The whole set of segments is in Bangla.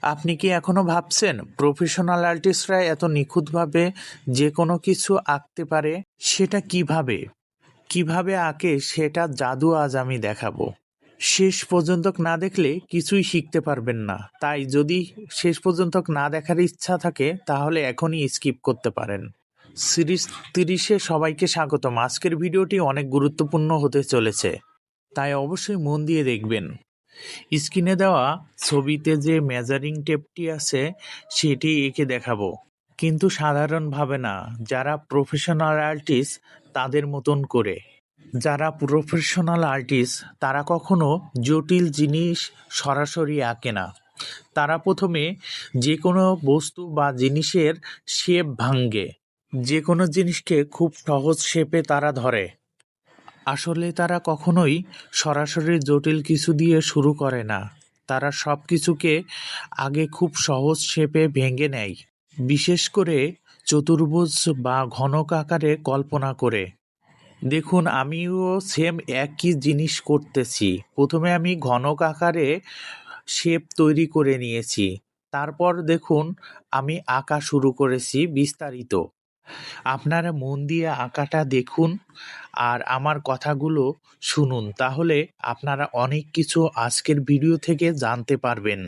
আপনি কি এখনো ভাবছেন প্রফেশনাল আর্টিস্টরা এত নিখুঁতভাবে যে কোনো কিছু আঁকতে পারে? সেটা কিভাবে আঁকে সেটা জাদু আজ আমি দেখাবো। শেষ পর্যন্ত না দেখলে কিছুই শিখতে পারবেন না। তাই যদি শেষ পর্যন্ত না দেখার ইচ্ছা থাকে তাহলে এখনই স্কিপ করতে পারেন। সিরিজ 30-এ সবাইকে স্বাগতম। আজকের ভিডিওটি অনেক গুরুত্বপূর্ণ হতে চলেছে, তাই অবশ্যই মন দিয়ে দেখবেন। স্ক্রিনে দেওয়া ছবিতে যে মেজারিং টেপটি আছে সেটি এঁকে দেখাবো, কিন্তু সাধারণভাবে না, যারা প্রফেশনাল আর্টিস্ট তাদের মতন করে। যারা প্রফেশনাল আর্টিস্ট তারা কখনো জটিল জিনিস সরাসরি আঁকে না। তারা প্রথমে যে কোনো বস্তু বা জিনিসের শেপ ভাঙে, যে কোনো জিনিসকে খুব সহজ শেপে তারা ধরে। আসলে তারা কখনোই সরাসরি জটিল কিছু দিয়ে শুরু করে না। তারা সব কিছুকে আগে খুব সহজ শেপে ভেঙে নেয়, বিশেষ করে চতুর্ভুজ বা ঘনক আকারে কল্পনা করে। দেখুন, আমিও সেম একই জিনিস করতেছি। প্রথমে আমি ঘনক আকারে শেপ তৈরি করে নিয়েছি, তারপর দেখুন আমি আঁকা শুরু করেছি বিস্তারিত। আপনারা মন দিয়ে আঁকাটা দেখুন আর আমার কথাগুলো শুনুন, তাহলে আপনারা অনেক কিছু আজকের ভিডিও থেকে জানতে পারবেন।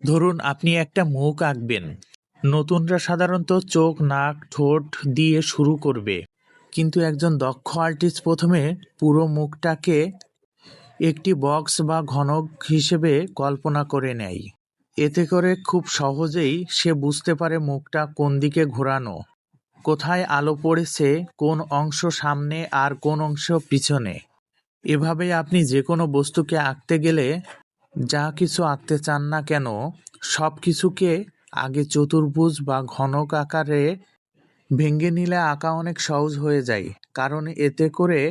ধরুন আপনি একটা মুখ আঁকবেন। নতুনরা সাধারণত চোখ, নাক, ঠোঁট দিয়ে শুরু করবে, কিন্তু একজন দক্ষ আর্টিস্ট প্রথমে পুরো মুখটাকে একটি বক্স বা ঘনক হিসেবে কল্পনা করে নেয়। এতে করে খুব সহজেই সে বুঝতে পারে মুখটা কোন দিকে ঘোরানো, কোথায় আলো পড়েছে, কোন অংশ সামনে আর কোন অংশ পিছনে। এভাবেই আপনি যে কোনো বস্তুকে আঁকতে গেলে, যা কিছু আঁকতে চান না কেন, সব কিছুকে আগে চতুর্ভুজ বা ঘনক আকারে ভেঙে নিলে আঁকা অনেক সহজ হয়ে যায়। কারণ এতে করে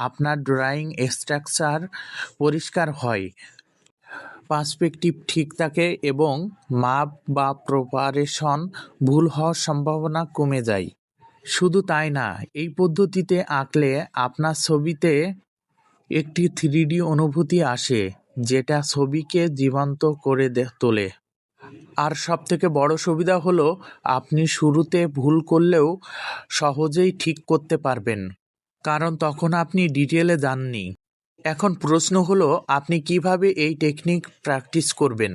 আপনার ড্রয়িং স্ট্রাকচার পরিষ্কার হয়, পার্সপেক্টিভ ঠিক থাকে এবং মাপ বা প্রপারেশন ভুল হওয়ার সম্ভাবনা কমে যায়। শুধু তাই না, এই পদ্ধতিতে আঁকলে আপনার ছবিতে একটি 3D অনুভূতি আসে, যেটা ছবিকে জীবন্ত করে তোলে। আর সবথেকে বড় সুবিধা হলো আপনি শুরুতে ভুল করলেও সহজেই ঠিক করতে পারবেন, কারণ তখন আপনি ডিটেলে যাননি। এখন প্রশ্ন হলো, আপনি কিভাবে এই টেকনিক প্র্যাকটিস করবেন?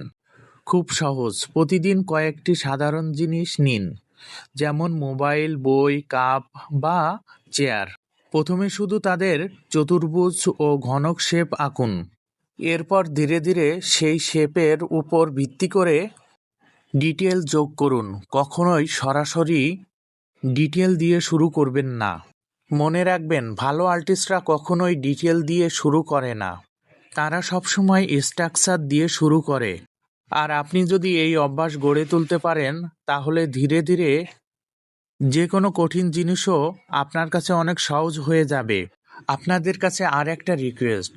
খুব সহজ। প্রতিদিন কয়েকটি সাধারণ জিনিস নিন, যেমন মোবাইল, বই, কাপ বা চেয়ার। প্রথমে শুধু তাদের চতুর্ভুজ ও ঘনক শেপ আঁকুন। এরপর ধীরে ধীরে সেই শেপের উপর ভিত্তি করে ডিটেল যোগ করুন। কখনোই সরাসরি ডিটেল দিয়ে শুরু করবেন না। মনে রাখবেন, ভালো আর্টিস্টরা কখনোই ডিটেল দিয়ে শুরু করে না, তারা সবসময় স্ট্রাকচার দিয়ে শুরু করে। আর আপনি যদি এই অভ্যাস গড়ে তুলতে পারেন, তাহলে ধীরে ধীরে যে কোনো কঠিন জিনিসও আপনার কাছে অনেক সহজ হয়ে যাবে। আপনাদের কাছে আর একটা রিকোয়েস্ট,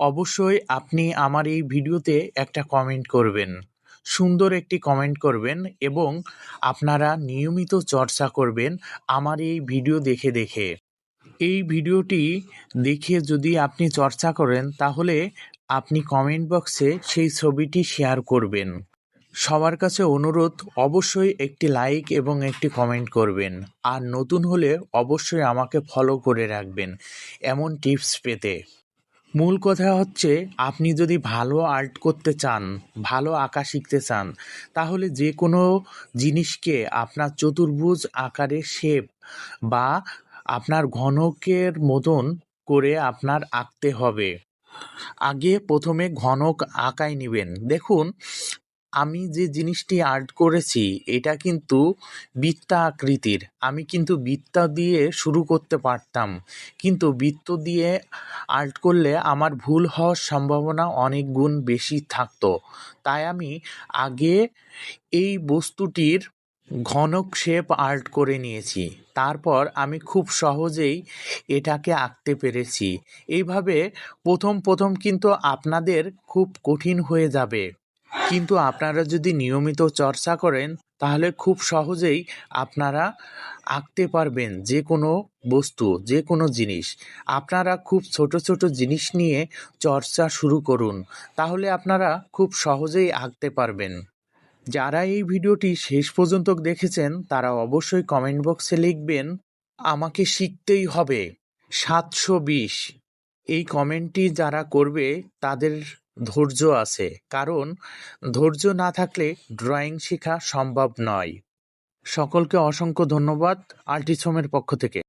অবশ্যই আপনি আমার এই ভিডিওতে একটা কমেন্ট করবেন, সুন্দর একটি কমেন্ট করবেন, এবং আপনারা নিয়মিত চর্চা করবেন আমার এই ভিডিও দেখে দেখে। এই ভিডিওটি দেখে যদি আপনি চর্চা করেন, তাহলে আপনি কমেন্ট বক্সে সেই ছবিটি শেয়ার করবেন। সবার কাছে অনুরোধ, অবশ্যই একটি লাইক এবং একটি কমেন্ট করবেন। আর নতুন হলে অবশ্যই আমাকে ফলো করে রাখবেন এমন টিপস পেতে। মূল কথা হচ্ছে, আপনি যদি ভালো আর্ট করতে চান, ভালো আঁকা শিখতে চান, তাহলে যে কোনো জিনিসকে আপনার চতুর্ভুজ আকারে শেপ বা আপনার ঘনকের মতন করে আপনার আঁকতে হবে। আগে প্রথমে ঘনক আঁকাই নেবেন। দেখুন, আমি যে জিনিসটি আর্ট করেছি এটা কিন্তু বৃত্তা আকৃতির। আমি কিন্তু বৃত্ত দিয়ে শুরু করতে পারতাম, কিন্তু বৃত্ত দিয়ে আর্ট করলে আমার ভুল হওয়ার সম্ভাবনা অনেক গুণ বেশি থাকতো। তাই আমি আগে এই বস্তুটির ঘনক শেপ আর্ট করে নিয়েছি, তারপর আমি খুব সহজেই এটাকে আঁকতে পেরেছি। এইভাবে প্রথম প্রথম কিন্তু আপনাদের খুব কঠিন হয়ে যাবে, কিন্তু আপনারা যদি নিয়মিত চর্চা করেন, তাহলে খুব সহজেই আপনারা আঁকতে পারবেন যে কোনো বস্তু, যে কোনো জিনিস। আপনারা খুব ছোট ছোট জিনিস নিয়ে চর্চা শুরু করুন, তাহলে আপনারা খুব সহজেই আঁকতে পারবেন। যারা এই ভিডিওটি শেষ পর্যন্ত দেখেছেন তারা অবশ্যই কমেন্ট বক্সে লিখবেন আমাকে শিখতেই হবে 720। এই কমেন্টটি যারা করবে তাদের ধৈর্য আছে, কারণ ধৈর্য না থাকলে ড্রয়িং শেখা সম্ভব নয়। সকলকে অসংখ্য ধন্যবাদ আল্টিসোমের পক্ষ থেকে।